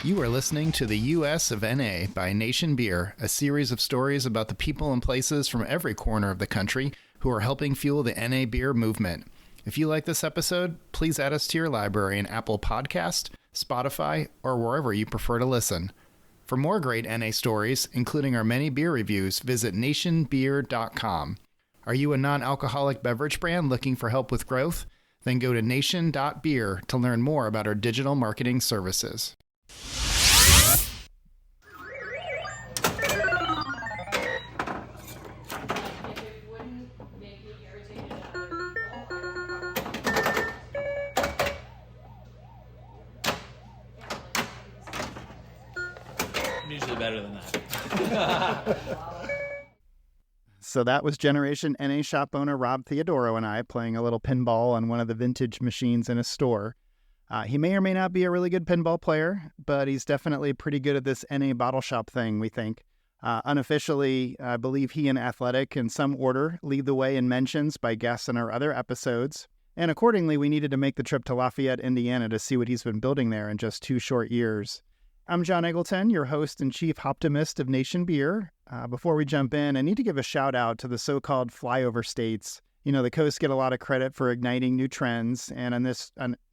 You are listening to the US of NA by Nation Beer, a series of stories about the people and places from every corner of the country who are helping fuel the NA beer movement. If you like this episode, please add us to your library in Apple Podcast, Spotify, or wherever you prefer to listen. For more great NA stories, including our many beer reviews, visit nationbeer.com. Are you a non-alcoholic beverage brand looking for help with growth? Then go to nation.beer to learn more about our digital marketing services. I'm usually better than that. So that was Generation NA shop owner Rob Theodorow and I playing a little pinball on one of the vintage machines in a store. He may or may not be a really good pinball player, but he's definitely pretty good at this NA bottle shop thing, we think. Unofficially, I believe he and Athletic, in some order, lead the way in mentions by guests in our other episodes. And accordingly, we needed to make the trip to Lafayette, Indiana to see what he's been building there in just 2 short years. I'm John Eggleton, your host and chief optimist of Nation Beer. Before we jump in, I need to give a shout out to the so-called flyover states. You know, the coasts get a lot of credit for igniting new trends, and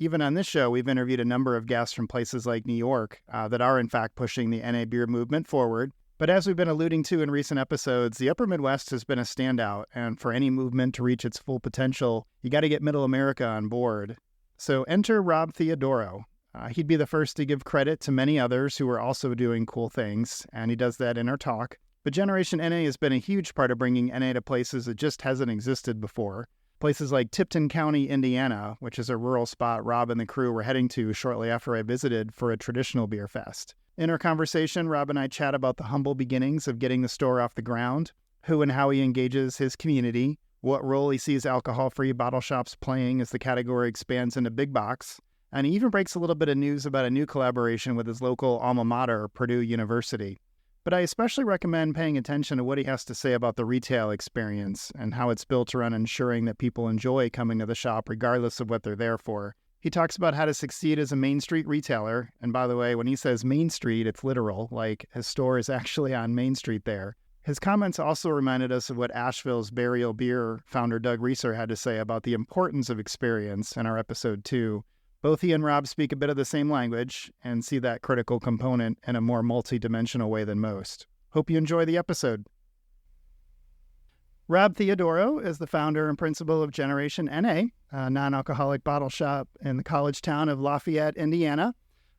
even on this show, we've interviewed a number of guests from places like New York that are in fact pushing the NA beer movement forward. But as we've been alluding to in recent episodes, the Upper Midwest has been a standout, and for any movement to reach its full potential, you got to get Middle America on board. So enter Rob Theodorow. He'd be the first to give credit to many others who are also doing cool things, and he does that in our talk. But Generation NA has been a huge part of bringing NA to places that just hasn't existed before. Places like Tipton County, Indiana, which is a rural spot Rob and the crew were heading to shortly after I visited for a traditional beer fest. In our conversation, Rob and I chat about the humble beginnings of getting the store off the ground, who and how he engages his community, what role he sees alcohol-free bottle shops playing as the category expands into big box, and he even breaks a little bit of news about a new collaboration with his local alma mater, Purdue University. But I especially recommend paying attention to what he has to say about the retail experience and how it's built around ensuring that people enjoy coming to the shop regardless of what they're there for. He talks about how to succeed as a Main Street retailer. And by the way, when he says Main Street, it's literal, like his store is actually on Main Street there. His comments also reminded us of what Asheville's Burial Beer founder Doug Reeser had to say about the importance of experience in our episode 2. Both he and Rob speak a bit of the same language and see that critical component in a more multi-dimensional way than most. Hope you enjoy the episode. Rob Theodorow is the founder and principal of Generation NA, a non-alcoholic bottle shop in the college town of Lafayette, Indiana.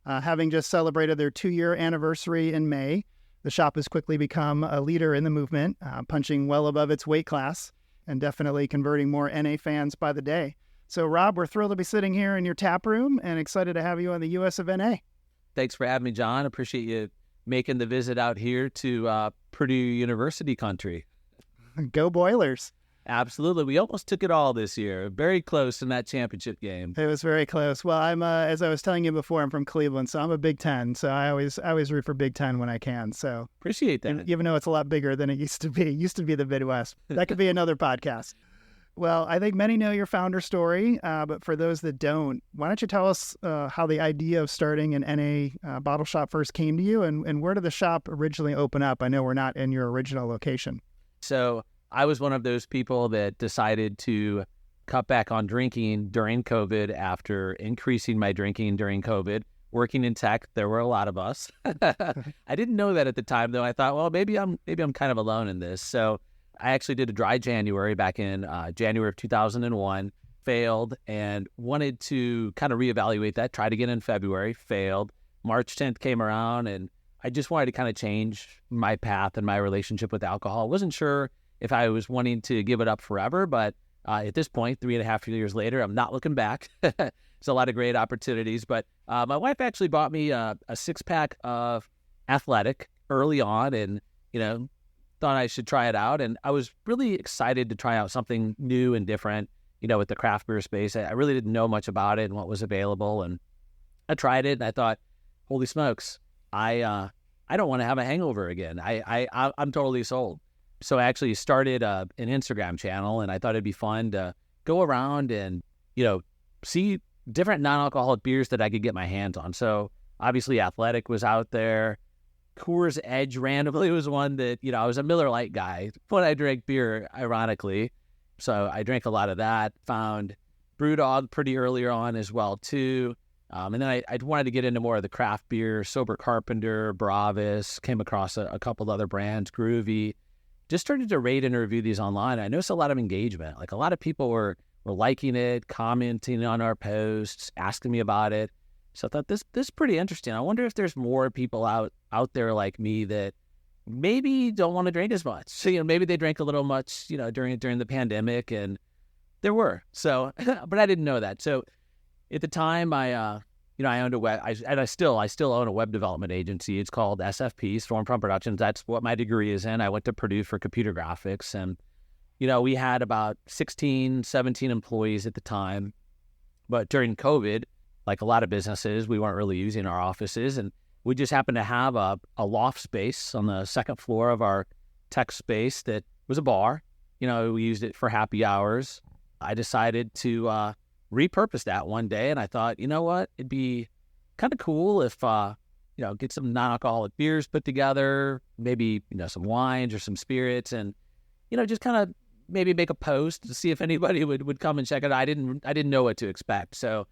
Having just celebrated their 2-year anniversary in May, the shop has quickly become a leader in the movement, punching well above its weight class and definitely converting more NA fans by the day. So, Rob, we're thrilled to be sitting here in your tap room and excited to have you on the US of NA. Thanks for having me, John. Appreciate you making the visit out here to Purdue University country. Go Boilers. Absolutely. We almost took it all this year. Very close in that championship game. It was very close. Well, I'm as I was telling you before, I'm from Cleveland, so I'm a Big Ten. So I always root for Big Ten when I can. So appreciate that. Even though it's a lot bigger than it used to be. It used to be the Midwest. That could be another podcast. Well, I think many know your founder story, but for those that don't, why don't you tell us how the idea of starting an NA bottle shop first came to you, and where did the shop originally open up? I know we're not in your original location. So I was one of those people that decided to cut back on drinking during COVID after increasing my drinking during COVID. Working in tech, there were a lot of us. I didn't know that at the time, though. I thought, well, maybe I'm kind of alone in this. So I actually did a dry January back in January of 2001, failed, and wanted to kind of reevaluate that, tried again in February, failed. March 10th came around, and I just wanted to kind of change my path and my relationship with alcohol. Wasn't sure if I was wanting to give it up forever, but at this point, 3.5 years later, I'm not looking back. It's a lot of great opportunities, but my wife actually bought me a 6-pack of Athletic early on, and, thought I should try it out. And I was really excited to try out something new and different, with the craft beer space. I really didn't know much about it and what was available. And I tried it and I thought, holy smokes, I don't want to have a hangover again. I'm totally sold. So I actually started an Instagram channel, and I thought it'd be fun to go around and, see different non-alcoholic beers that I could get my hands on. So Obviously, Athletic was out there. Coors Edge randomly was one that, I was a Miller Lite guy when I drank beer, ironically. So I drank a lot of that. Found Brewdog pretty earlier on as well, too. And then I wanted to get into more of the craft beer, Sober Carpenter, Bravis, came across a couple other brands, Groovy. Just started to rate and review these online. I noticed a lot of engagement. Like a lot of people were liking it, commenting on our posts, asking me about it. So I thought this is pretty interesting. I wonder if there's more people out there like me that maybe don't want to drink as much. So, maybe they drank a little much, during the pandemic, and there were. So, but I didn't know that. So at the time I owned I still own a web development agency. It's called SFP, Stormfront Productions. That's what my degree is in. I went to Purdue for computer graphics, and, we had about 16, 17 employees at the time. But during COVID, like a lot of businesses, we weren't really using our offices, and we just happened to have a loft space on the second floor of our tech space that was a bar. We used it for happy hours. I decided to repurpose that one day, and I thought, you know what, it'd be kind of cool if get some non-alcoholic beers put together, maybe some wines or some spirits, and just kind of maybe make a post to see if anybody would come and check it out. I didn't know what to expect, so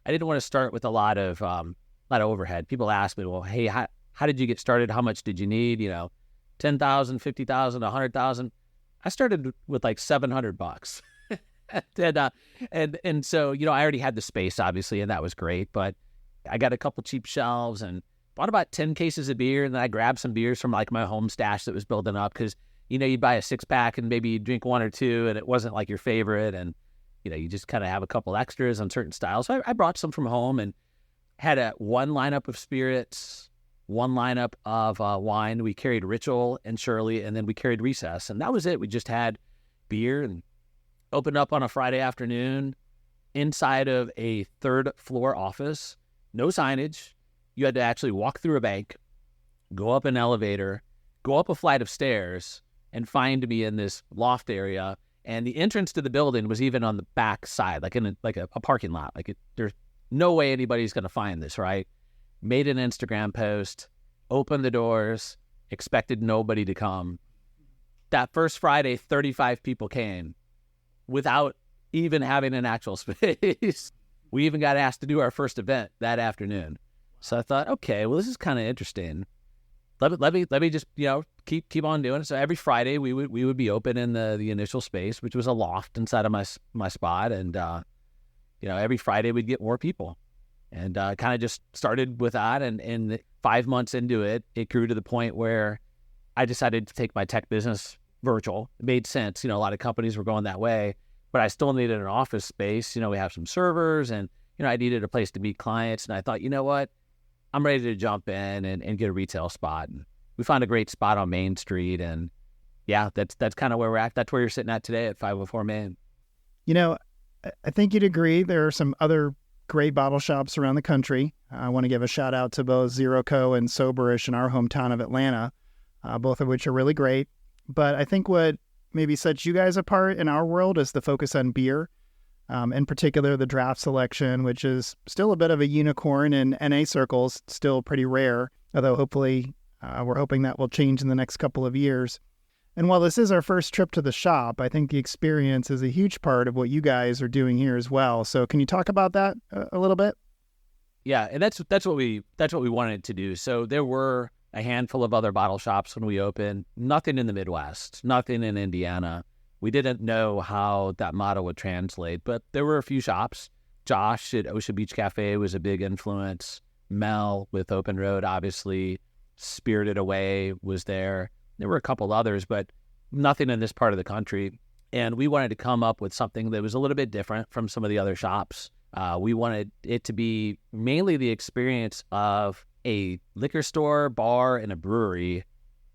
I didn't want to start with a lot of overhead. People ask me, well, hey, how did you get started? How much did you need? $10,000, $50,000, $100,000. I started with like $700. and so, I already had the space, obviously, and that was great. But I got a couple cheap shelves and bought about 10 cases of beer. And then I grabbed some beers from like my home stash that was building up because, you'd buy a 6-pack and maybe you'd drink one or two and it wasn't like your favorite. And, you just kind of have a couple extras on certain styles. So I brought some from home and had one lineup of spirits, one lineup of wine. We carried Ritual and Shirley, and then we carried Recess. And that was it. We just had beer and opened up on a Friday afternoon inside of a third floor office. No signage. You had to actually walk through a bank, go up an elevator, go up a flight of stairs, and find me in this loft area. And the entrance to the building was even on the back side, like in a parking lot. There's no way anybody's going to find this, right? Made an Instagram post, opened the doors, expected nobody to come. That first Friday, 35 people came without even having an actual space. We even got asked to do our first event that afternoon. So I thought, okay, well, this is kind of interesting. Let me just keep on doing it. So every Friday we would be open in the initial space, which was a loft inside of my spot, and every Friday we'd get more people, and kind of just started with that. And 5 months into it, it grew to the point where I decided to take my tech business virtual. It made sense. A lot of companies were going that way, but I still needed an office space. We have some servers, and I needed a place to meet clients. And I thought, you know what? I'm ready to jump in and get a retail spot. And we found a great spot on Main Street. And yeah, that's kind of where we're at. That's where you're sitting at today at 504 Main. I think you'd agree there are some other great bottle shops around the country. I want to give a shout out to both Zero Co. and Soberish in our hometown of Atlanta, both of which are really great. But I think what maybe sets you guys apart in our world is the focus on beer. In particular, the draft selection, which is still a bit of a unicorn in NA circles, still pretty rare, although hopefully we're hoping that will change in the next couple of years. And while this is our first trip to the shop, I think the experience is a huge part of what you guys are doing here as well. So can you talk about that a little bit? Yeah, and that's what we wanted to do. So there were a handful of other bottle shops when we opened, nothing in the Midwest, nothing in Indiana. We didn't know how that motto would translate, but there were a few shops. Josh at Ocean Beach Cafe was a big influence. Mel with Open Road, obviously. Spirited Away was there. There were a couple others, but nothing in this part of the country. And we wanted to come up with something that was a little bit different from some of the other shops. We wanted it to be mainly the experience of a liquor store, bar, and a brewery,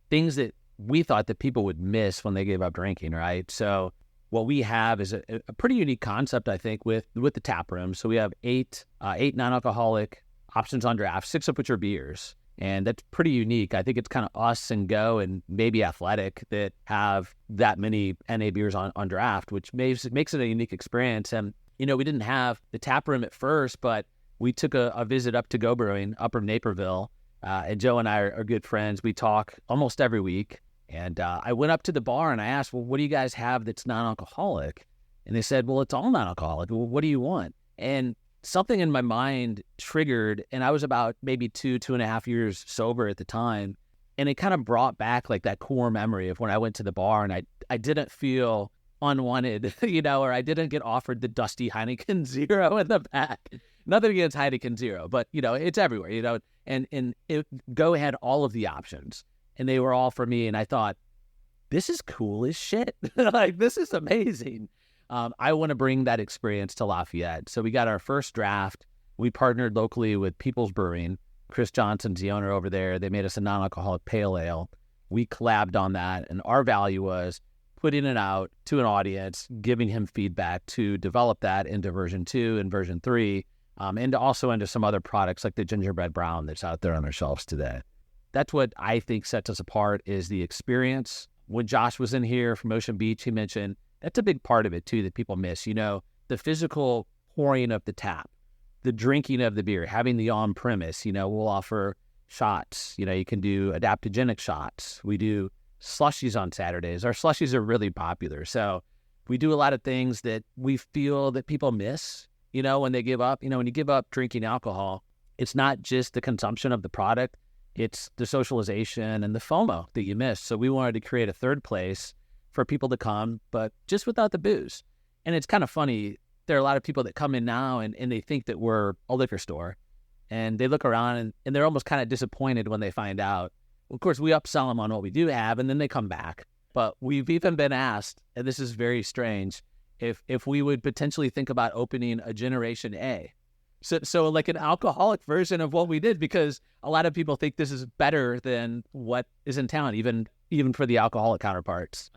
things that we thought that people would miss when they gave up drinking, right? So what we have is a pretty unique concept, I think, with the tap room. So we have eight non-alcoholic options on draft, 6 of which are beers. And that's pretty unique. I think it's kind of us and Go and maybe Athletic that have that many NA beers on draft, which makes it a unique experience. And, we didn't have the tap room at first, but we took a visit up to Go Brewing, Upper Naperville, and Joe and I are good friends. We talk almost every week. And I went up to the bar and I asked, well, what do you guys have that's non-alcoholic? And they said, well, it's all non-alcoholic. Well, what do you want? And something in my mind triggered, and I was about maybe 2.5 years sober at the time. And it kind of brought back like that core memory of when I went to the bar and I didn't feel unwanted, or I didn't get offered the dusty Heineken Zero in the back. Nothing against Heineken Zero, but, it's everywhere, and Go had all of the options. And they were all for me. And I thought, this is cool as shit. Like, this is amazing. I want to bring that experience to Lafayette. So we got our first draft. We partnered locally with People's Brewing. Chris Johnson's the owner over there. They made us a non-alcoholic pale ale. We collabed on that. And our value was putting it out to an audience, giving him feedback to develop that into version 2 and version 3, and also into some other products like the gingerbread brown that's out there on our shelves today. That's what I think sets us apart is the experience. When Josh was in here from Ocean Beach, he mentioned that's a big part of it too that people miss. The physical pouring of the tap, the drinking of the beer, having the on-premise. We'll offer shots. You can do adaptogenic shots. We do slushies on Saturdays. Our slushies are really popular. So we do a lot of things that we feel that people miss, when they give up. When you give up drinking alcohol, it's not just the consumption of the product. It's the socialization and the FOMO that you miss. So we wanted to create a third place for people to come, but just without the booze. And it's kind of funny. There are a lot of people that come in now and they think that we're a liquor store. And they look around and they're almost kind of disappointed when they find out. Of course, we upsell them on what we do have, and then they come back. But we've even been asked, and this is very strange, if we would potentially think about opening a Generation A. So like an alcoholic version of what we did, because a lot of people think this is better than what is in town, even for the alcoholic counterparts.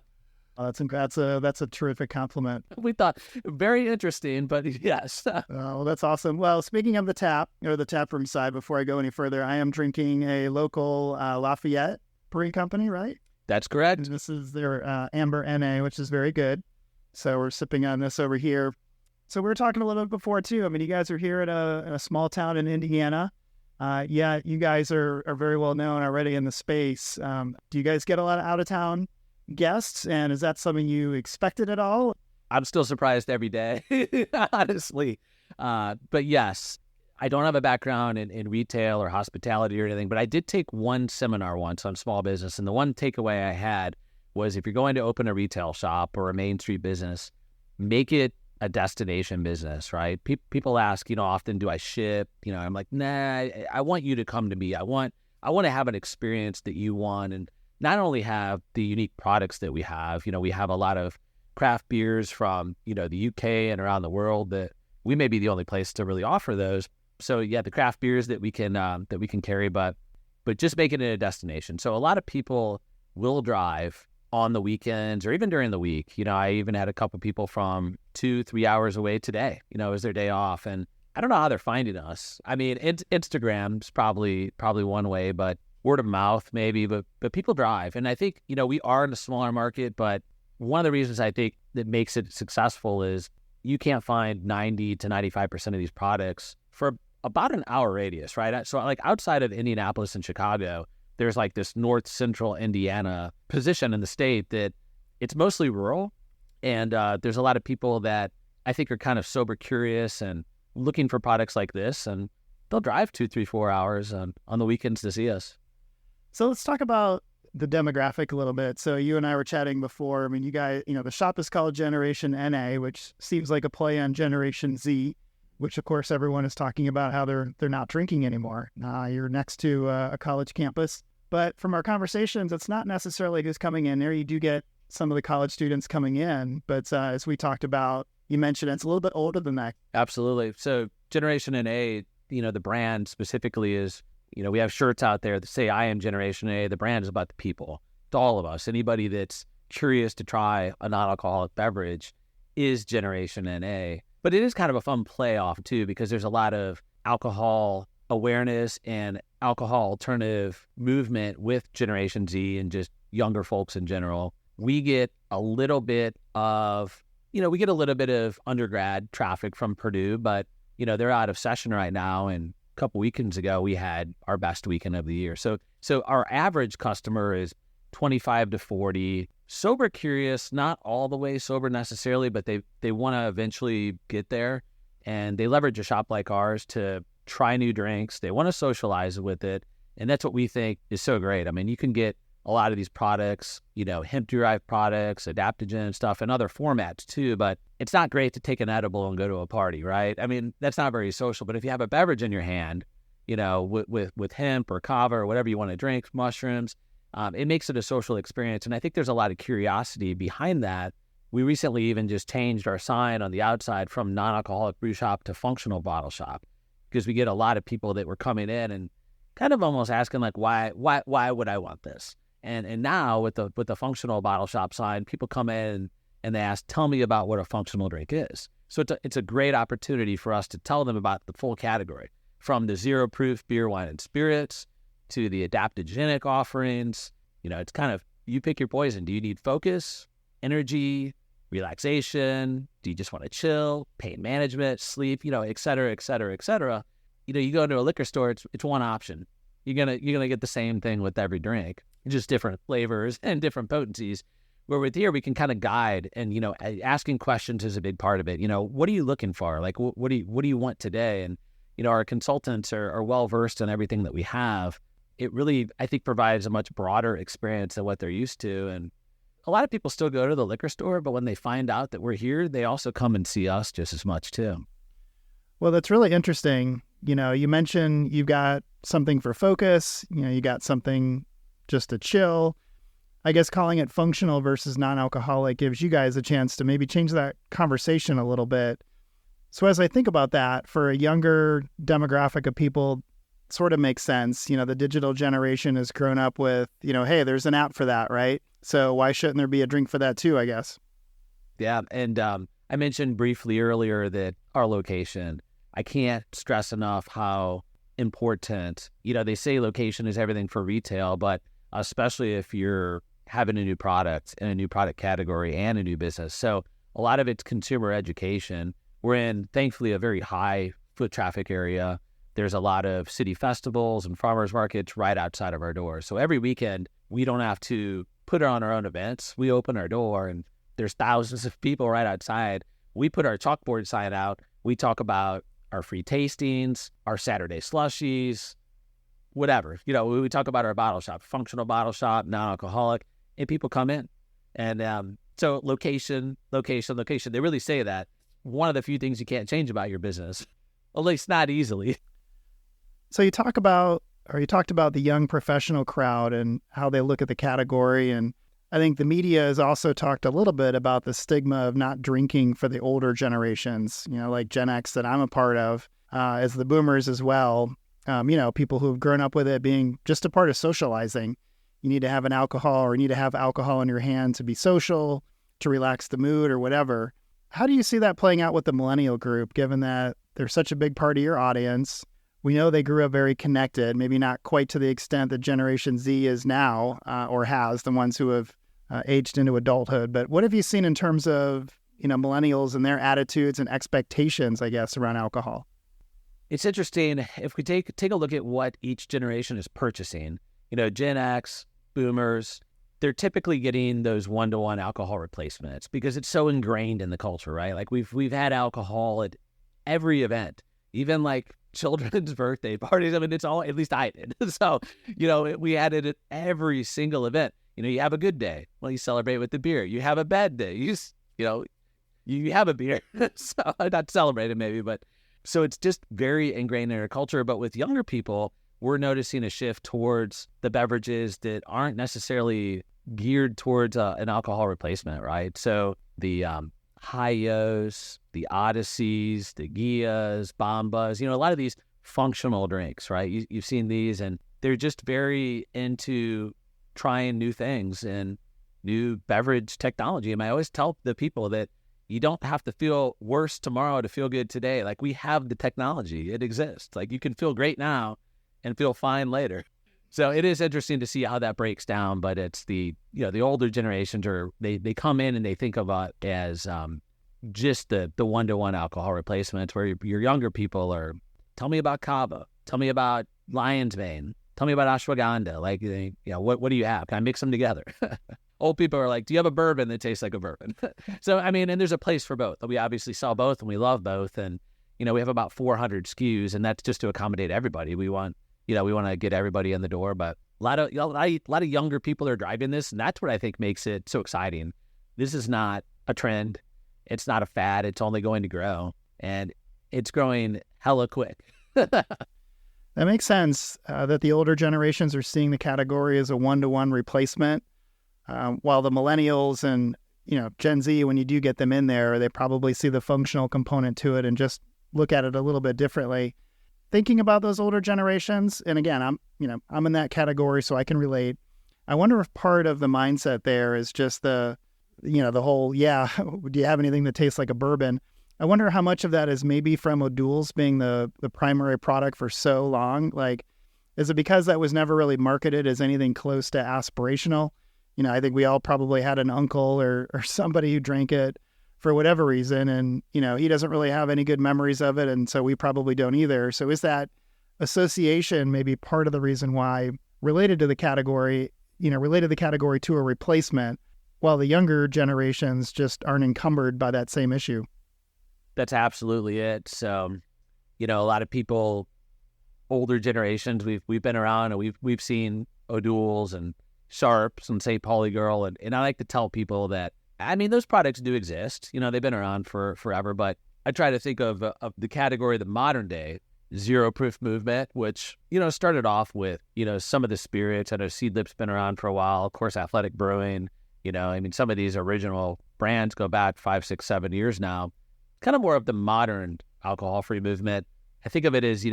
Oh, that's a terrific compliment. We thought very interesting, but yes. Oh, that's awesome. Well, speaking of the tap room side, before I go any further, I am drinking a local Lafayette brewing company, right? That's correct. And this is their Amber NA, which is very good. So we're sipping on this over here. So we were talking a little bit before too. I mean, you guys are here at a small town in Indiana. You guys are very well known already in the space. Do you guys get a lot of out of town guests? And is that something you expected at all? I'm still surprised every day, honestly. But yes, I don't have a background in retail or hospitality or anything, but I did take one seminar once on small business. And the one takeaway I had was if you're going to open a retail shop or a Main Street business, make it a destination business, right? People ask, often, do I ship? I'm like, nah, I want you to come to me. I want to have an experience that you want, and not only have the unique products that we have. We have a lot of craft beers from, the UK and around the world that we may be the only place to really offer those. So yeah, the craft beers that we can carry, but just make it a destination. So a lot of people will drive on the weekends or even during the week. I even had a couple people from 2-3 hours away today, as their day off. And I don't know how they're finding us. I mean, Instagram's probably one way, but word of mouth maybe, but people drive. And I think, we are in a smaller market, but one of the reasons I think that makes it successful is you can't find 90 to 95% of these products for about an hour radius, right? So like outside of Indianapolis and Chicago, there's like this north central Indiana position in the state that it's mostly rural. And there's a lot of people that I think are kind of sober curious and looking for products like this. And they'll drive 2, 3, 4 hours on the weekends to see us. So let's talk about the demographic a little bit. So you and I were chatting before. I mean, you guys, the shop is called Generation NA, which seems like a play on Generation Z, which of course everyone is talking about how they're not drinking anymore. You're next to a college campus. But from our conversations, it's not necessarily who's coming in there. You do get some of the college students coming in. But as we talked about, you mentioned it's a little bit older than that. Absolutely. So Generation NA, the brand specifically is, we have shirts out there that say, I am Generation A. The brand is about the people. It's all of us. Anybody that's curious to try a non-alcoholic beverage is Generation NA. But it is kind of a fun play off too, because there's a lot of alcohol awareness and alcohol alternative movement with Generation Z and just younger folks in general. We get a little bit of undergrad traffic from Purdue, but they're out of session right now. And a couple weekends ago, we had our best weekend of the year. So our average customer is 25 to 40, sober curious, not all the way sober necessarily, but they want to eventually get there. And they leverage a shop like ours to try new drinks. They want to socialize with it. And that's what we think is so great. I mean, you can get a lot of these products, hemp-derived products, adaptogen stuff, and other formats too. But it's not great to take an edible and go to a party, right? I mean, that's not very social. But if you have a beverage in your hand, with hemp or kava or whatever you want to drink, mushrooms, it makes it a social experience. And I think there's a lot of curiosity behind that. We recently even just changed our sign on the outside from non-alcoholic brew shop to functional bottle shop, because we get a lot of people that were coming in and kind of almost asking like, why would I want this? And now with the functional bottle shop sign, people come in and they ask, tell me about what a functional drink is. So it's a great opportunity for us to tell them about the full category, from the zero proof beer, wine, and spirits to the adaptogenic offerings. It's kind of, you pick your poison. Do you need focus, energy, relaxation? Do you just want to chill, pain management, sleep, et cetera, et cetera, et cetera? You go into a liquor store, it's one option. You're gonna get the same thing with every drink, just different flavors and different potencies. Where with here, we can kind of guide, and asking questions is a big part of it. What are you looking for? Like, what do you want today? And our consultants are well versed in everything that we have. It really, I think, provides a much broader experience than what they're used to. And a lot of people still go to the liquor store, but when they find out that we're here, they also come and see us just as much too. Well, that's really interesting. You mentioned you've got something for focus, you got something just to chill. I guess calling it functional versus non-alcoholic gives you guys a chance to maybe change that conversation a little bit. So as I think about that, for a younger demographic of people, sort of makes sense. The digital generation has grown up with, hey, there's an app for that, right? So why shouldn't there be a drink for that too, I guess? Yeah. And I mentioned briefly earlier that our location, I can't stress enough how important, they say location is everything for retail, but especially if you're having a new product and a new product category and a new business. So a lot of it's consumer education. We're in, thankfully, a very high foot traffic area. There's a lot of city festivals and farmers markets right outside of our doors. So every weekend, we don't have to put on our own events. We open our door and there's thousands of people right outside. We put our chalkboard sign out. We talk about our free tastings, our Saturday slushies, whatever. We talk about our bottle shop, functional bottle shop, non-alcoholic, and people come in. And so location. They really say that. One of the few things you can't change about your business, at least not easily. So you talked about the young professional crowd and how they look at the category. And I think the media has also talked a little bit about the stigma of not drinking for the older generations, like Gen X that I'm a part of, as the boomers as well. People who have grown up with it being just a part of socializing. You need to have an alcohol, or you need to have alcohol in your hand to be social, to relax the mood or whatever. How do you see that playing out with the millennial group, given that they're such a big part of your audience? We know they grew up very connected, maybe not quite to the extent that Generation Z is now, or has, the ones who have aged into adulthood. But what have you seen in terms of, millennials and their attitudes and expectations, I guess, around alcohol? It's interesting. If we take a look at what each generation is purchasing, Gen X, boomers, they're typically getting those one-to-one alcohol replacements because it's so ingrained in the culture, right? Like we've had alcohol at every event, even like children's birthday parties. I mean, it's all, at least I did. So, we had it at every single event. You have a good day. Well, you celebrate with the beer. You have a bad day. You have a beer. So not celebrated maybe, but so it's just very ingrained in our culture. But with younger people, we're noticing a shift towards the beverages that aren't necessarily geared towards an alcohol replacement, right? So the Hi-Yos, the Odysseys, the Gias, Bombas, a lot of these functional drinks, right? You've seen these, and they're just very into trying new things and new beverage technology. And I always tell the people that you don't have to feel worse tomorrow to feel good today. Like, we have the technology. It exists. Like, you can feel great now and feel fine later. So it is interesting to see how that breaks down, but it's the older generations they come in and they think about as just the one-to-one alcohol replacements where your younger people are, tell me about Cava, tell me about Lion's Mane, tell me about ashwagandha. Like, what do you have? Can I mix them together? Old people are like, do you have a bourbon that tastes like a bourbon? So, I mean, and there's a place for both. We obviously sell both and we love both. And, we have about 400 SKUs, and that's just to accommodate everybody. We want to get everybody in the door, but a lot of younger people are driving this, and that's what I think makes it so exciting. This is not a trend. It's not a fad. It's only going to grow, and it's growing hella quick. That makes sense, that the older generations are seeing the category as a one-to-one replacement, while the millennials and, Gen Z, when you do get them in there, they probably see the functional component to it and just look at it a little bit differently. Thinking about those older generations, and again, I'm in that category, so I can relate. I wonder if part of the mindset there is just the whole, do you have anything that tastes like a bourbon? I wonder how much of that is maybe from O'Doul's being the primary product for so long. Like, is it because that was never really marketed as anything close to aspirational? I think we all probably had an uncle or somebody who drank it for whatever reason, and, he doesn't really have any good memories of it, and so we probably don't either. So is that association maybe part of the reason why, related to the category to a replacement, while the younger generations just aren't encumbered by that same issue? That's absolutely it. So, a lot of people, older generations, we've been around and we've seen O'Doul's and Sharps and St. Pauli Girl, and I like to tell people that, those products do exist. They've been around for forever, but I try to think of the category, the modern day zero proof movement, which, started off with, some of the spirits. I know Seedlip's been around for a while. Of course, Athletic Brewing, some of these original brands go back 5, 6, 7 years now. Kind of more of the modern alcohol-free movement. I think of it as,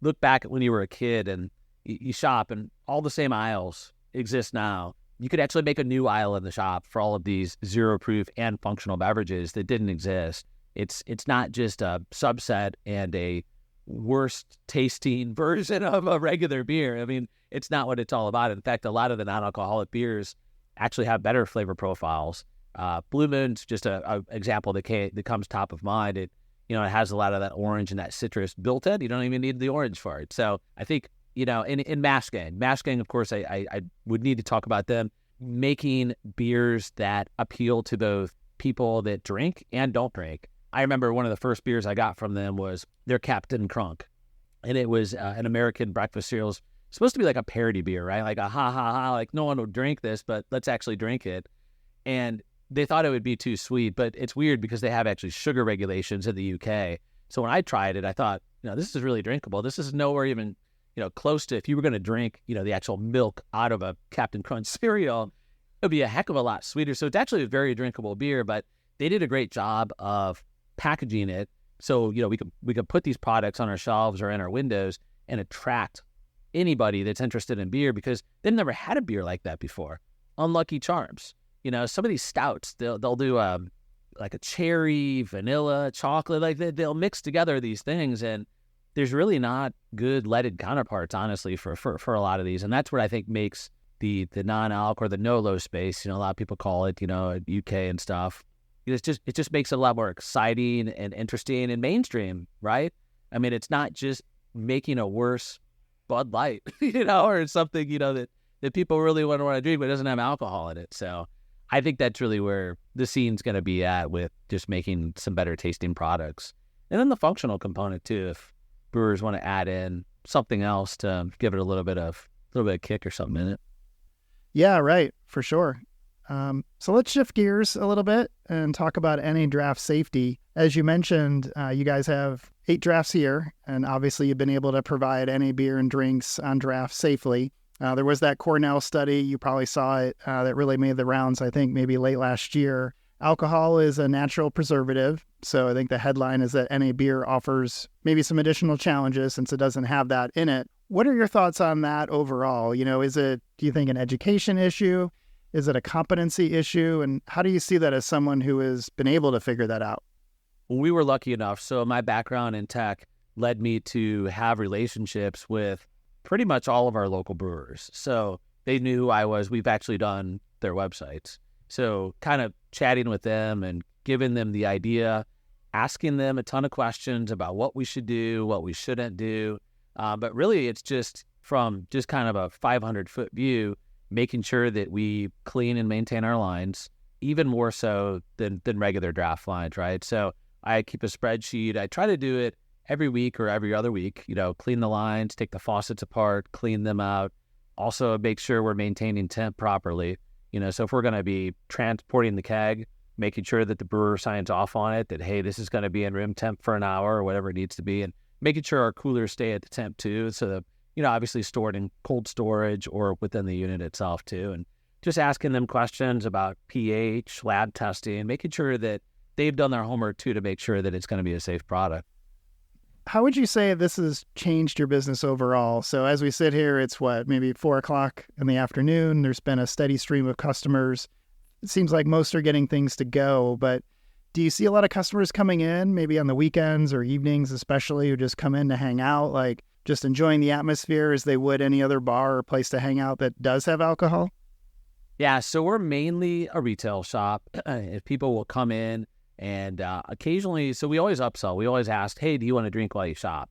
look back at when you were a kid and you shop and all the same aisles exist now. You could actually make a new aisle in the shop for all of these zero proof and functional beverages that didn't exist. It's not just a subset and a worst tasting version of a regular beer. It's not what it's all about. In fact, a lot of the non-alcoholic beers actually have better flavor profiles. Blue Moon's just a example that comes top of mind. It has a lot of that orange and that citrus built in. You don't even need the orange for it. So I think, in Mash Gang, of course, I would need to talk about them making beers that appeal to both people that drink and don't drink. I remember one of the first beers I got from them was their Captain Crunk, and it was an American breakfast cereal. It's supposed to be like a parody beer, right? Like a ha ha ha, like no one would drink this, but let's actually drink it. And they thought it would be too sweet, but it's weird because they have actually sugar regulations in the UK. So when I tried it, I thought, this is really drinkable. This is nowhere even, close to, if you were going to drink, the actual milk out of a Captain Crunch cereal, it would be a heck of a lot sweeter. So it's actually a very drinkable beer, but they did a great job of packaging it. So, we could put these products on our shelves or in our windows and attract anybody that's interested in beer because they've never had a beer like that before. Unlucky Charms. Some of these stouts, they'll do like a cherry, vanilla, chocolate, like they'll mix together these things, and there's really not good leaded counterparts, honestly, for a lot of these, and that's what I think makes the non-alc or the no-low space. A lot of people call it, UK and stuff. It just makes it a lot more exciting and interesting and mainstream, right? It's not just making a worse Bud Light, or something, that people really want to drink, but it doesn't have alcohol in it. So I think that's really where the scene's going to be at with just making some better tasting products. And then the functional component too, if brewers want to add in something else to give it a little bit of kick or something in it. Yeah, right. For sure. So let's shift gears a little bit and talk about NA draft safety. As you mentioned, you guys have 8 drafts here, and obviously you've been able to provide NA beer and drinks on draft safely. There was that Cornell study, you probably saw it, that really made the rounds, I think, maybe late last year. Alcohol is a natural preservative, so I think the headline is that NA beer offers maybe some additional challenges since it doesn't have that in it. What are your thoughts on that overall? Is it, do you think, an education issue? Is it a competency issue? And how do you see that as someone who has been able to figure that out? We were lucky enough. So my background in tech led me to have relationships with pretty much all of our local brewers. So they knew who I was. We've actually done their websites. So kind of chatting with them and giving them the idea, asking them a ton of questions about what we should do, what we shouldn't do. But really, it's just from just kind of a 500-foot view, making sure that we clean and maintain our lines, even more so than regular draft lines, right? So I keep a spreadsheet. I try to do it every week or every other week, clean the lines, take the faucets apart, clean them out. Also make sure we're maintaining temp properly. So if we're going to be transporting the keg, making sure that the brewer signs off on it, that, hey, this is going to be in room temp for an hour or whatever it needs to be, and making sure our coolers stay at the temp too. So that, obviously stored in cold storage or within the unit itself too. And just asking them questions about pH, lab testing, making sure that they've done their homework too to make sure that it's going to be a safe product. How would you say this has changed your business overall? So as we sit here, it's maybe 4:00 in the afternoon. There's been a steady stream of customers. It seems like most are getting things to go, but do you see a lot of customers coming in, maybe on the weekends or evenings especially, who just come in to hang out, like just enjoying the atmosphere as they would any other bar or place to hang out that does have alcohol? Yeah, so we're mainly a retail shop. If people will come in and occasionally, so we always upsell. We always ask, hey, do you want to drink while you shop?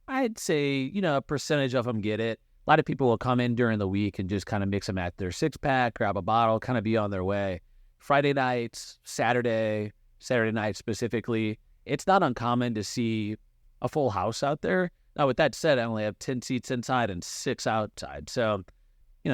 I'd say, a percentage of them get it. A lot of people will come in during the week and just kind of mix them at their 6-pack, grab a bottle, kind of be on their way. Friday nights, Saturday night specifically, it's not uncommon to see a full house out there. Now, with that said, I only have 10 seats inside and 6 outside. So,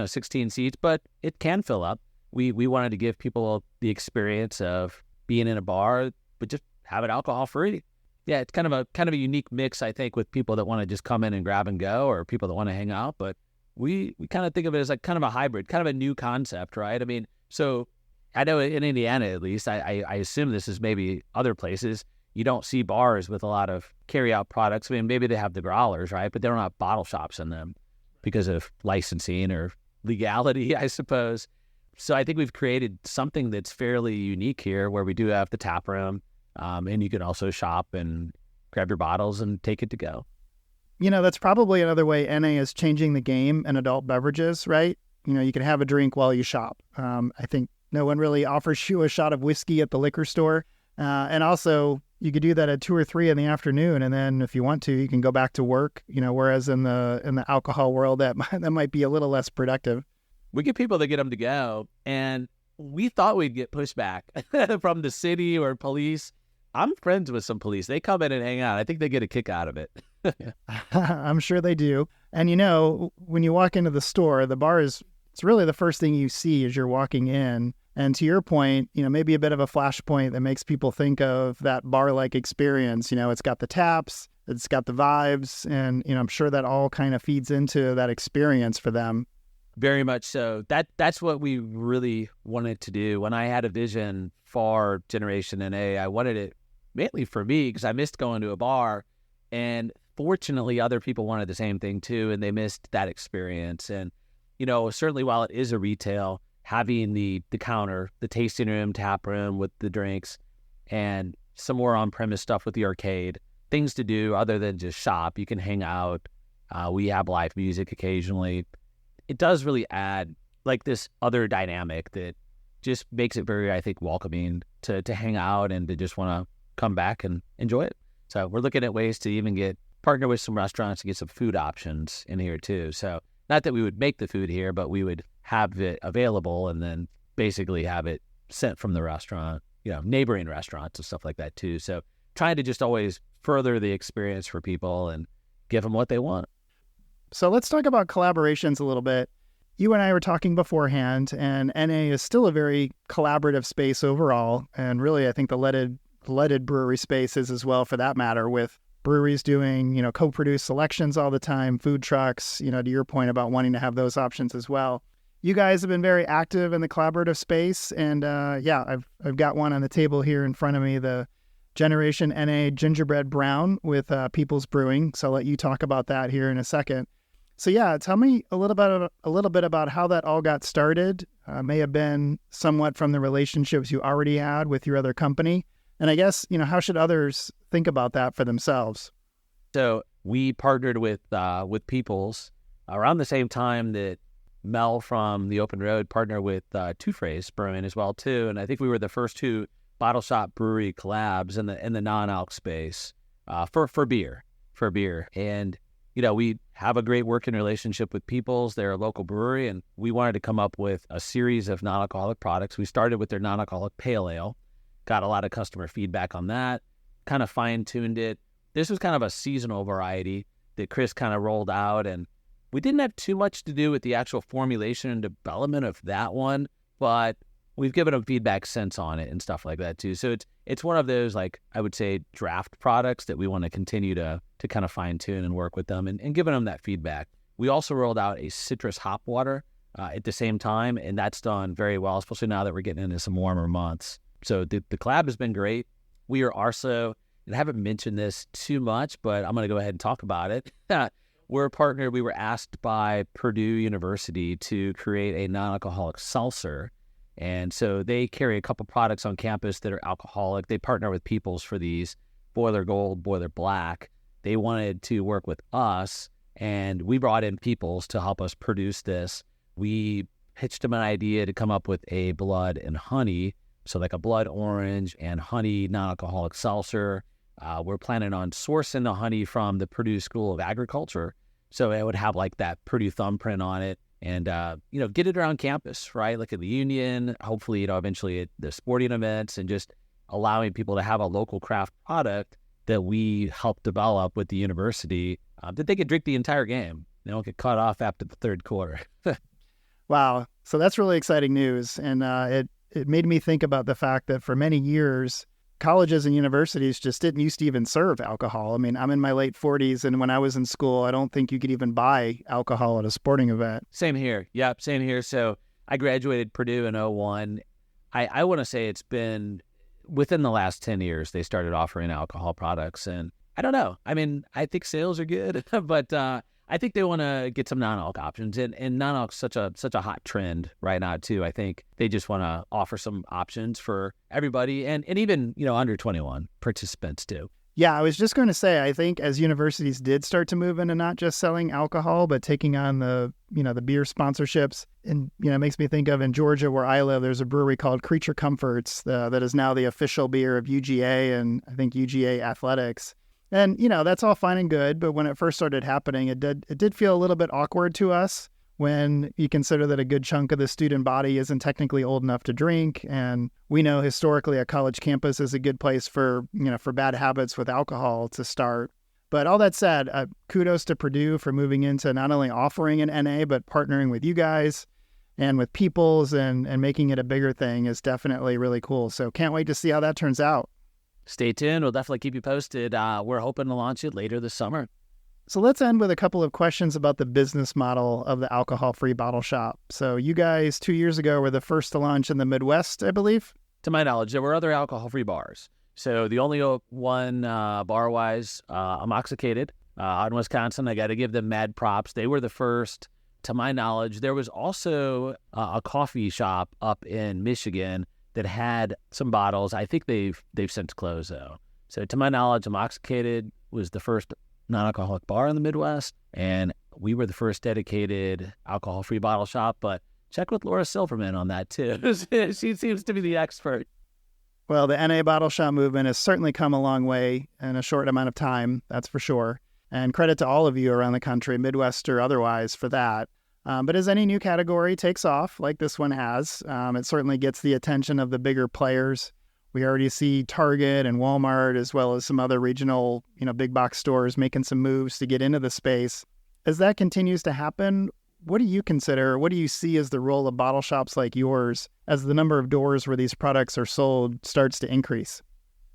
16 seats, but it can fill up. We wanted to give people the experience of being in a bar, but just have it alcohol free. Yeah, it's kind of a unique mix, I think, with people that want to just come in and grab and go, or people that want to hang out. But we kind of think of it as like kind of a hybrid, kind of a new concept, right? I mean, so I know in Indiana, at least, I assume this is maybe other places. You don't see bars with a lot of carry-out products. I mean, maybe they have the growlers, right? But they don't have bottle shops in them because of licensing or legality, I suppose. So I think we've created something that's fairly unique here, where we do have the tap room, and you can also shop and grab your bottles and take it to go. That's probably another way NA is changing the game in adult beverages, right? You can have a drink while you shop. I think no one really offers you a shot of whiskey at the liquor store. And also, you could do that at 2 or 3 in the afternoon, and then if you want to, you can go back to work. Whereas in the alcohol world, that might be a little less productive. We get people that get them to go, and we thought we'd get pushback from the city or police. I'm friends with some police. They come in and hang out. I think they get a kick out of it. I'm sure they do. And when you walk into the store, the bar it's really the first thing you see as you're walking in. And to your point, maybe a bit of a flashpoint that makes people think of that bar-like experience. It's got the taps, it's got the vibes, and I'm sure that all kind of feeds into that experience for them. Very much so. That's what we really wanted to do. When I had a vision for Generation NA, I wanted it mainly for me because I missed going to a bar, and fortunately other people wanted the same thing too, and they missed that experience. And certainly while it is a retail, having the counter, the tasting room, tap room with the drinks, and some more on-premise stuff with the arcade, things to do other than just shop. You can hang out. We have live music occasionally. It does really add like this other dynamic that just makes it very, I think, welcoming to hang out and to just want to come back and enjoy it. So we're looking at ways to even partner with some restaurants to get some food options in here too. So not that we would make the food here, but we would have it available and then basically have it sent from the restaurant, neighboring restaurants and stuff like that too. So trying to just always further the experience for people and give them what they want. So let's talk about collaborations a little bit. You and I were talking beforehand, and NA is still a very collaborative space overall. And really, I think the leaded brewery space is as well, for that matter, with breweries doing, co-produced selections all the time, food trucks, to your point about wanting to have those options as well. You guys have been very active in the collaborative space. And I've got one on the table here in front of me, the Generation NA Gingerbread Brown with People's Brewing. So I'll let you talk about that here in a second. So tell me a little bit about how that all got started. May have been somewhat from the relationships you already had with your other company. And I guess, how should others think about that for themselves? So we partnered with People's around the same time that Mel from the Open Road partnered with Two Phrase Brewing as well too. And I think we were the first 2 bottle shop brewery collabs in the non-alc space for beer. And we have a great working relationship with Peoples. They're a local brewery, and we wanted to come up with a series of non-alcoholic products. We started with their non-alcoholic pale ale, got a lot of customer feedback on that, kind of fine-tuned it. This was kind of a seasonal variety that Chris kind of rolled out, and we didn't have too much to do with the actual formulation and development of that one, but we've given them feedback since on it and stuff like that too. So it's one of those, like, I would say, draft products that we want to continue to kind of fine tune and work with them and giving them that feedback. We also rolled out a citrus hop water at the same time, and that's done very well, especially now that we're getting into some warmer months. So the collab has been great. We are also, and I haven't mentioned this too much, but I'm going to go ahead and talk about it. We're a partner. We were asked by Purdue University to create a non-alcoholic seltzer. And so they carry a couple products on campus that are alcoholic. They partner with Peoples for these, Boiler Gold, Boiler Black. They wanted to work with us, and we brought in Peoples to help us produce this. We pitched them an idea to come up with a blood and honey, so like a blood orange and honey non-alcoholic seltzer. We're planning on sourcing the honey from the Purdue School of Agriculture, so it would have like that Purdue thumbprint on it. And, get it around campus, right? Like at the Union, hopefully, eventually at the sporting events, and just allowing people to have a local craft product that we helped develop with the university that they could drink the entire game. They don't get cut off after the third quarter. Wow. So that's really exciting news. And it made me think about the fact that for many years, colleges and universities just didn't used to even serve alcohol. I mean, I'm in my late 40s, and when I was in school, I don't think you could even buy alcohol at a sporting event. Same here. Yep, same here. So I graduated Purdue in 2001. I want to say it's been within the last 10 years they started offering alcohol products. And I don't know. I mean, I think sales are good, but I think they want to get some non-alc options. And non-alc's such a hot trend right now, too. I think they just want to offer some options for everybody and even, under 21 participants, too. Yeah, I was just going to say, I think as universities did start to move into not just selling alcohol, but taking on the beer sponsorships. And, it makes me think of in Georgia where I live, there's a brewery called Creature Comforts that is now the official beer of UGA and I think UGA Athletics. And, that's all fine and good. But when it first started happening, it did feel a little bit awkward to us when you consider that a good chunk of the student body isn't technically old enough to drink. And we know historically a college campus is a good place for bad habits with alcohol to start. But all that said, kudos to Purdue for moving into not only offering an NA, but partnering with you guys and with Peoples and making it a bigger thing is definitely really cool. So can't wait to see how that turns out. Stay tuned. We'll definitely keep you posted. We're hoping to launch it later this summer. So let's end with a couple of questions about the business model of the alcohol-free bottle shop. So you guys 2 years ago were the first to launch in the Midwest, I believe? To my knowledge, there were other alcohol-free bars. So the only one bar-wise, Amoxicated out in Wisconsin. I got to give them mad props. They were the first. To my knowledge, there was also a coffee shop up in Michigan that had some bottles. I think they've since closed, though. So to my knowledge, Amoxicated was the first non-alcoholic bar in the Midwest, and we were the first dedicated alcohol-free bottle shop, but check with Laura Silverman on that, too. She seems to be the expert. Well, the NA bottle shop movement has certainly come a long way in a short amount of time, that's for sure. And credit to all of you around the country, Midwest or otherwise, for that. But as any new category takes off, like this one has, it certainly gets the attention of the bigger players. We already see Target and Walmart, as well as some other regional, big box stores making some moves to get into the space. As that continues to happen, what do you consider, what do you see as the role of bottle shops like yours as the number of doors where these products are sold starts to increase?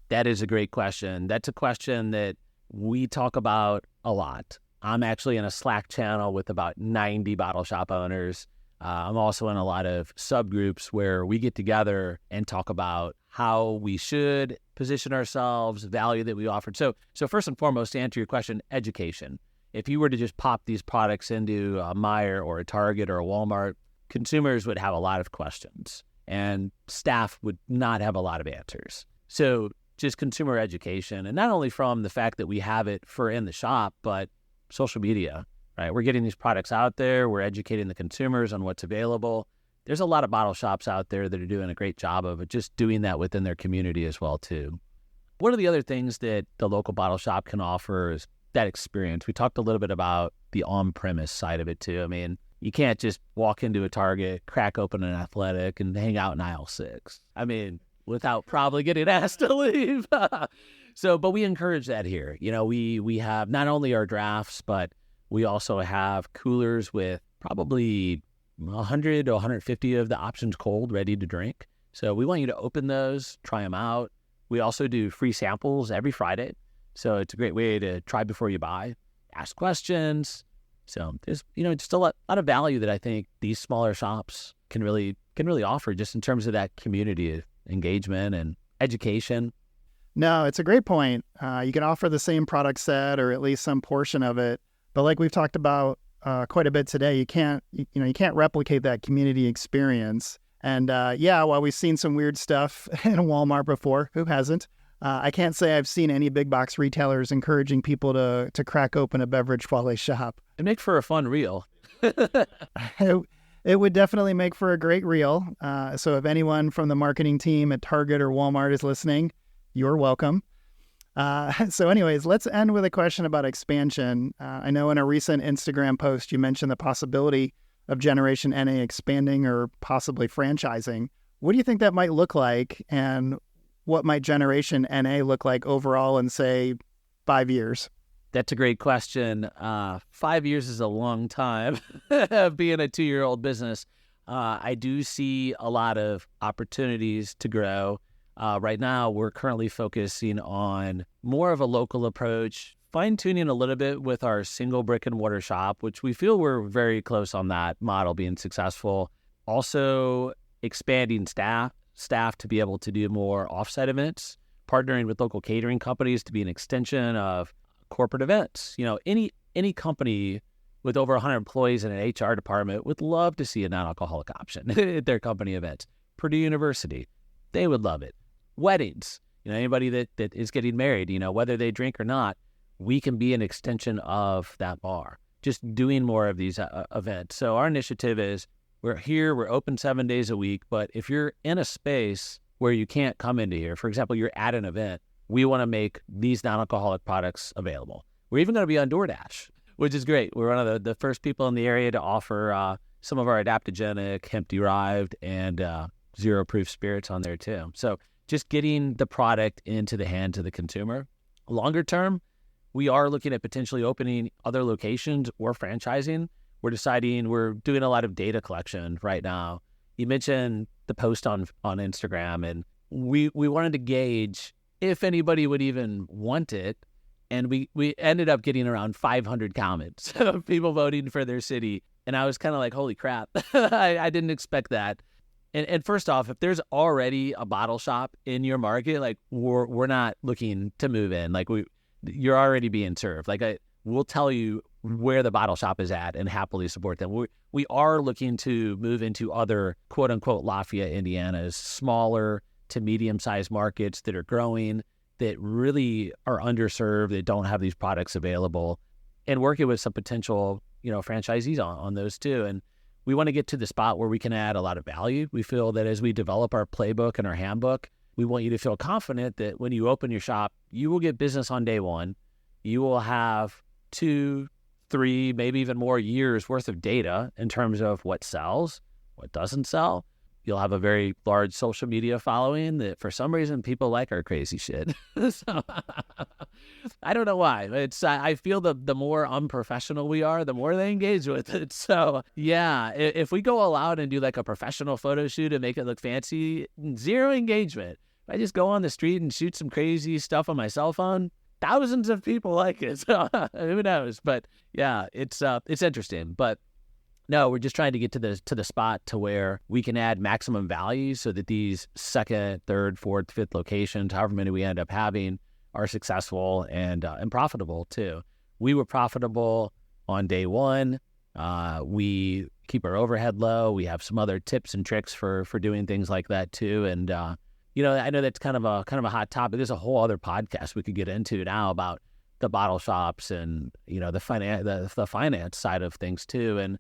That is a great question. That's a question that we talk about a lot. I'm actually in a Slack channel with about 90 bottle shop owners. I'm also in a lot of subgroups where we get together and talk about how we should position ourselves, value that we offer. So first and foremost, to answer your question, education. If you were to just pop these products into a Meijer or a Target or a Walmart, consumers would have a lot of questions and staff would not have a lot of answers. So just consumer education, and not only from the fact that we have it for in the shop, but social media, right? We're getting these products out there. We're educating the consumers on what's available. there's a lot of bottle shops out there that are doing a great job of just doing that within their community as well, too. One of the other things that the local bottle shop can offer is that experience. We talked a little bit about the on-premise side of it, too. I mean, you can't just walk into a Target, crack open an Athletic, and hang out in aisle 6. I mean, without probably getting asked to leave. But we encourage that here. We have not only our drafts, but we also have coolers with probably 100 to 150 of the options cold, ready to drink. So we want you to open those, try them out. We also do free samples every Friday. So it's a great way to try before you buy, ask questions. So there's, just a lot of value that I think these smaller shops can really offer just in terms of that community engagement and education. No, it's a great point. You can offer the same product set or at least some portion of it. But like we've talked about quite a bit today, you can't replicate that community experience. And while we've seen some weird stuff in Walmart before, who hasn't? I can't say I've seen any big box retailers encouraging people to crack open a beverage while they shop. It makes for a fun reel. It would definitely make for a great reel. So if anyone from the marketing team at Target or Walmart is listening, you're welcome. So anyways, let's end with a question about expansion. I know in a recent Instagram post, you mentioned the possibility of Generation NA expanding or possibly franchising. What do you think that might look like? And what might Generation NA look like overall in, say, 5 years? That's a great question. 5 years is a long time being a 2-year-old business. I do see a lot of opportunities to grow. Right now, we're currently focusing on more of a local approach, fine-tuning a little bit with our single brick-and-mortar shop, which we feel we're very close on that model being successful. Also, expanding staff to be able to do more off-site events, partnering with local catering companies to be an extension of corporate events. Any company with over 100 employees in an HR department would love to see a non-alcoholic option at their company events. Purdue University, they would love it. Weddings, anybody that is getting married, whether they drink or not, we can be an extension of that bar, just doing more of these events. So our initiative is we're open 7 days a week, but if you're in a space where you can't come into here, for example, you're at an event, we want to make these non-alcoholic products available. We're even going to be on DoorDash, which is great. We're one of the first people in the area to offer some of our adaptogenic, hemp-derived, and zero-proof spirits on there too. So just getting the product into the hands of the consumer. Longer term, we are looking at potentially opening other locations or franchising. We're doing a lot of data collection right now. You mentioned the post on Instagram, and we wanted to gauge if anybody would even want it. And we ended up getting around 500 comments of people voting for their city. And I was kind of like, holy crap, I didn't expect that. And first off, if there's already a bottle shop in your market, like we're not looking to move in. Like you're already being served. Like we'll tell you where the bottle shop is at and happily support them. We are looking to move into other quote unquote Lafayette, Indiana's smaller to medium-sized markets that are growing, that really are underserved, that don't have these products available, and working with some potential, franchisees on those too. And we want to get to the spot where we can add a lot of value. We feel that as we develop our playbook and our handbook, we want you to feel confident that when you open your shop, you will get business on day one. You will have 2, 3, maybe even more years worth of data in terms of what sells, what doesn't sell. You'll have a very large social media following that for some reason people like our crazy shit. So I don't know why. I feel the more unprofessional we are, the more they engage with it. So yeah, if we go all out and do like a professional photo shoot and make it look fancy, zero engagement. If I just go on the street and shoot some crazy stuff on my cell phone, thousands of people like it. So who knows? But yeah, it's interesting. But no, we're just trying to get to the spot to where we can add maximum value so that these second, third, fourth, fifth locations, however many we end up having, are successful and profitable too. We were profitable on day one. We keep our overhead low. We have some other tips and tricks for doing things like that too. And I know that's kind of a hot topic. There's a whole other podcast we could get into now about the bottle shops and the finance side of things too. And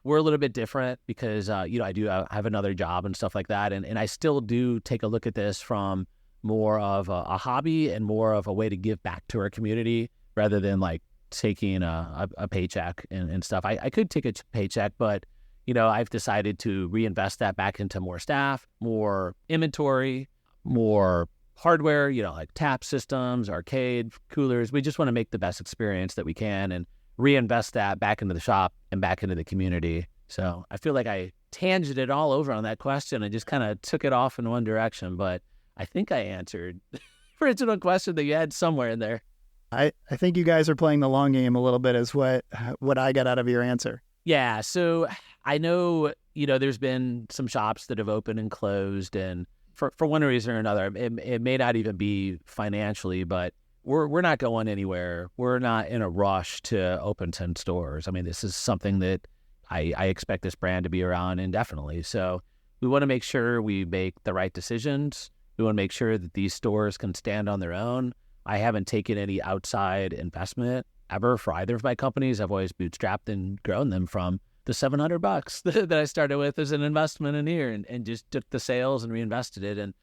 we're a little bit different because, I do have another job and stuff like that. And I still do take a look at this from more of a hobby and more of a way to give back to our community rather than like taking a paycheck and stuff. I could take a paycheck, but, I've decided to reinvest that back into more staff, more inventory, more hardware, like tap systems, arcade, coolers. We just want to make the best experience that we can and reinvest that back into the shop and back into the community. So I feel like I tangented all over on that question and just kind of took it off in one direction, but I think I answered the original question that you had somewhere in there. I think you guys are playing the long game a little bit is what I got out of your answer. Yeah. So I know, there's been some shops that have opened and closed, and for one reason or another, it may not even be financially, but we're not going anywhere. We're not in a rush to open 10 stores. I mean, this is something that I expect this brand to be around indefinitely. So we want to make sure we make the right decisions. We want to make sure that these stores can stand on their own. I haven't taken any outside investment ever for either of my companies. I've always bootstrapped and grown them from the $700 that I started with as an investment in here and just took the sales and reinvested it. And,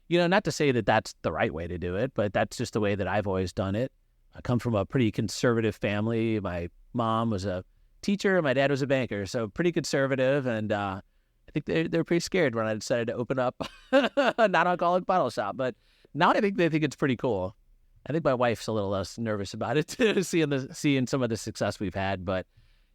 not to say that that's the right way to do it, but that's just the way that I've always done it. I come from a pretty conservative family. My mom was a teacher. My dad was a banker. So pretty conservative. And I think they're pretty scared when I decided to open up a non-alcoholic bottle shop. But now I think they think it's pretty cool. I think my wife's a little less nervous about it too, seeing some of the success we've had. But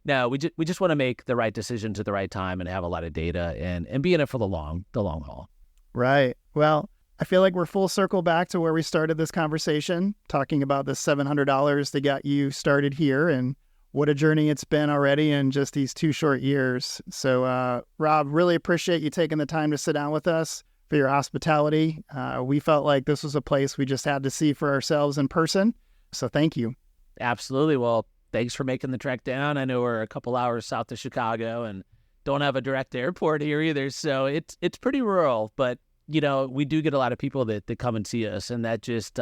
no, we just want to make the right decisions at the right time and have a lot of data and be in it for the long haul. Right. Well, I feel like we're full circle back to where we started this conversation, talking about the $700 that got you started here and what a journey it's been already in just these 2 short years. So, Rob, really appreciate you taking the time to sit down with us, for your hospitality. We felt like this was a place we just had to see for ourselves in person. So thank you. Absolutely. Well, thanks for making the trek down. I know we're a couple hours south of Chicago and don't have a direct airport here either. So it's pretty rural, but we do get a lot of people that come and see us, and that just,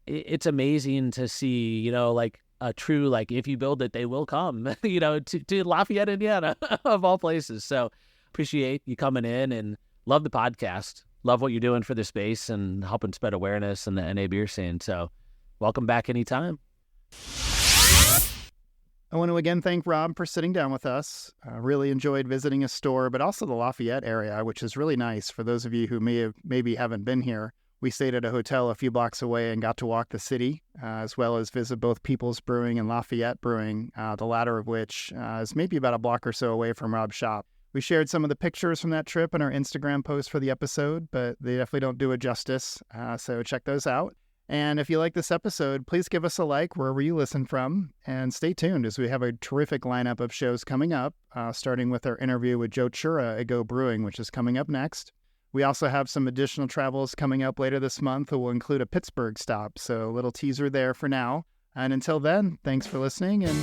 it's amazing to see, like a true, like if you build it, they will come, to Lafayette, Indiana, of all places. So appreciate you coming in and love the podcast. Love what you're doing for the space and helping spread awareness in the NA beer scene. So welcome back anytime. I want to again thank Rob for sitting down with us. Really enjoyed visiting his store, but also the Lafayette area, which is really nice for those of you who maybe haven't been here. We stayed at a hotel a few blocks away and got to walk the city, as well as visit both People's Brewing and Lafayette Brewing, the latter of which is maybe about a block or so away from Rob's shop. We shared some of the pictures from that trip in our Instagram post for the episode, but they definitely don't do it justice, so check those out. And if you like this episode, please give us a like wherever you listen from, and stay tuned as we have a terrific lineup of shows coming up, starting with our interview with Joe Chura at Go Brewing, which is coming up next. We also have some additional travels coming up later this month that will include a Pittsburgh stop, so a little teaser there for now. And until then, thanks for listening, and